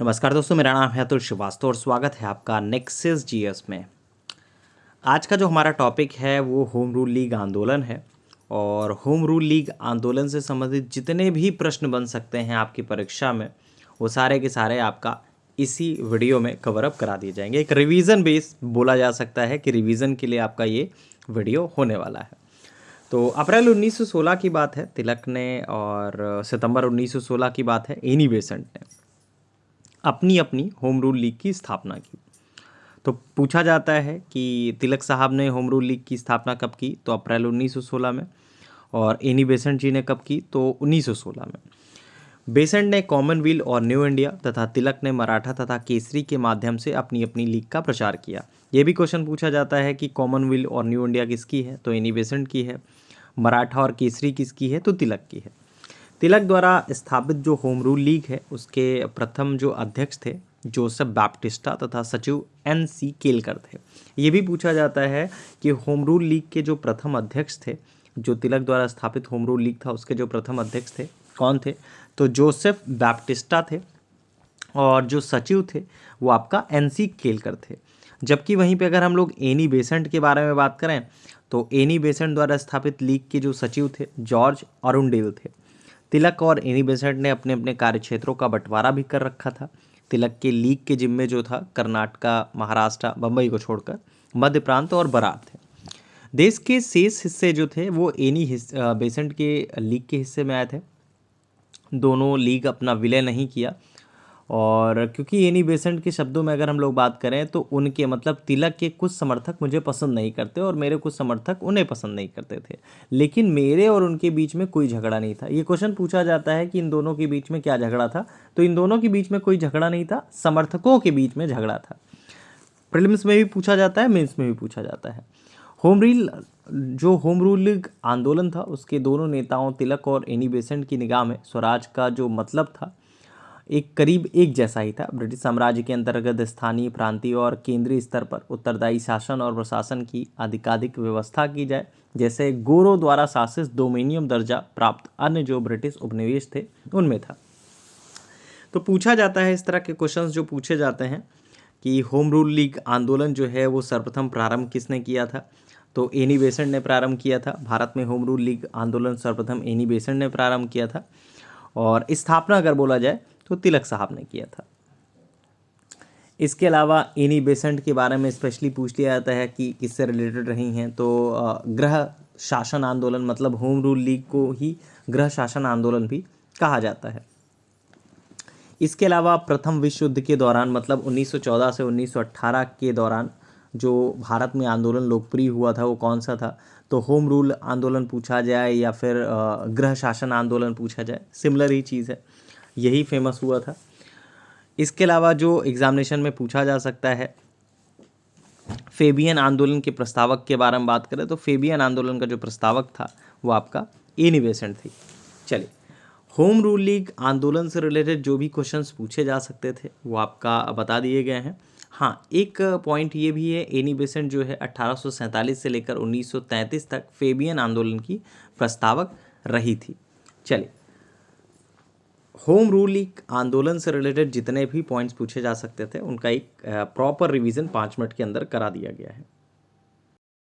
नमस्कार दोस्तों, मेरा नाम है अतुल श्रीवास्तव और स्वागत है आपका नेक्सस जीएस में। आज का जो हमारा टॉपिक है वो होम रूल लीग आंदोलन है। और होम रूल लीग आंदोलन से संबंधित जितने भी प्रश्न बन सकते हैं आपकी परीक्षा में, वो सारे के सारे आपका इसी वीडियो में कवर अप करा दिए जाएंगे। एक रिवीजन बेस बोला जा सकता है कि रिवीजन के लिए आपका ये वीडियो होने वाला है। तो अप्रैल 1916 की बात है तिलक ने, और सितंबर 1916 की बात है एनी बेसेंट ने अपनी अपनी होम रूल लीग की स्थापना की। तो पूछा जाता है कि तिलक साहब ने होम रूल लीग की स्थापना कब की, तो अप्रैल 1916 में। और एनी बेसेंट जी ने कब की, तो 1916 में। बेसेंट ने कॉमनवेल्थ और न्यू इंडिया तथा तिलक ने मराठा तथा केसरी के माध्यम से अपनी अपनी लीग का प्रचार किया। ये भी क्वेश्चन पूछा जाता है कि कॉमनवेल्थ और न्यू इंडिया किसकी है, तो एनी बेसेंट की है। मराठा और केसरी किसकी है, तो तिलक की है। तिलक द्वारा स्थापित जो होम रूल लीग है उसके प्रथम जो अध्यक्ष थे जोसेफ बैप्टिस्टा तथा सचिव एन.सी. केलकर थे। ये भी पूछा जाता है कि होम रूल लीग के जो प्रथम अध्यक्ष थे, जो तिलक द्वारा स्थापित होम रूल लीग था उसके जो प्रथम अध्यक्ष थे कौन थे, तो जोसेफ बैप्टिस्टा थे। और जो सचिव थे वो आपका एन.सी. केलकर थे। जबकि वहीं पे अगर हम लोग एनी बेसेंट के बारे में बात करें तो एनी बेसेंट द्वारा स्थापित लीग के जो सचिव थे जॉर्ज अरुंडेल थे। तिलक और एनी बेसेंट ने अपने अपने कार्यक्षेत्रों का बंटवारा भी कर रखा था। तिलक के लीग के जिम्मे जो था कर्नाटका, महाराष्ट्र, बम्बई को छोड़कर मध्य प्रांत और बरार थे। देश के शेष हिस्से जो थे वो बेसेंट के लीग के हिस्से में आए थे। दोनों लीग अपना विलय नहीं किया। और क्योंकि एनी बेसेंट के शब्दों में अगर हम लोग बात करें तो उनके मतलब तिलक के कुछ समर्थक मुझे पसंद नहीं करते और मेरे कुछ समर्थक उन्हें पसंद नहीं करते थे, लेकिन मेरे और उनके बीच में कोई झगड़ा नहीं था। ये क्वेश्चन पूछा जाता है कि इन दोनों के बीच में क्या झगड़ा था, तो इन दोनों के बीच में कोई झगड़ा नहीं था, समर्थकों के बीच में झगड़ा था। प्रीलिम्स में भी पूछा जाता है, मेंस में भी पूछा जाता है। होम रूल लीग आंदोलन था उसके दोनों नेताओं तिलक और एनी बेसेंट की निगाह में स्वराज का जो मतलब था एक करीब एक जैसा ही था। ब्रिटिश साम्राज्य के अंतर्गत स्थानीय, प्रांतीय और केंद्रीय स्तर पर उत्तरदायी शासन और प्रशासन की अधिकाधिक व्यवस्था की जाए, जैसे गोरों द्वारा शासित डोमिनियन दर्जा प्राप्त अन्य जो ब्रिटिश उपनिवेश थे उनमें था। तो पूछा जाता है इस तरह के क्वेश्चंस जो पूछे जाते हैं कि होम रूल लीग आंदोलन जो है वो सर्वप्रथम प्रारंभ किसने किया था, तो एनी बेसेंट ने प्रारंभ किया था। भारत में होम रूल लीग आंदोलन सर्वप्रथम एनी बेसेंट ने प्रारंभ किया था। और स्थापना अगर बोला जाए तो तिलक साहब ने किया था। इसके अलावा एनी बेसेंट के बारे में स्पेशली पूछ लिया जाता है कि किससे रिलेटेड रही हैं, तो गृह शासन आंदोलन, मतलब होम रूल लीग को ही गृह शासन आंदोलन भी कहा जाता है। इसके अलावा प्रथम विश्व युद्ध के दौरान, मतलब 1914 से 1918 के दौरान जो भारत में आंदोलन लोकप्रिय हुआ था वो कौन सा था, तो होम रूल आंदोलन पूछा जाए या फिर गृह शासन आंदोलन पूछा जाए, सिमिलर ही चीज़ है, यही फेमस हुआ था। इसके अलावा जो एग्जामिनेशन में पूछा जा सकता है, फेबियन आंदोलन के प्रस्तावक के बारे में बात करें तो फेबियन आंदोलन का जो प्रस्तावक था वो आपका एनी बेसेंट थी। चलिए, होम रूल लीग आंदोलन से रिलेटेड जो भी क्वेश्चंस पूछे जा सकते थे वो आपका बता दिए गए हैं। हाँ, एक पॉइंट ये भी है, एनी बेसेंट जो है 1847 से लेकर 1933 तक फेबियन आंदोलन की प्रस्तावक रही थी। चलिए, होम रूल लीग आंदोलन से रिलेटेड जितने भी पॉइंट्स पूछे जा सकते थे उनका एक प्रॉपर रिवीजन 5 मिनट के अंदर करा दिया गया है।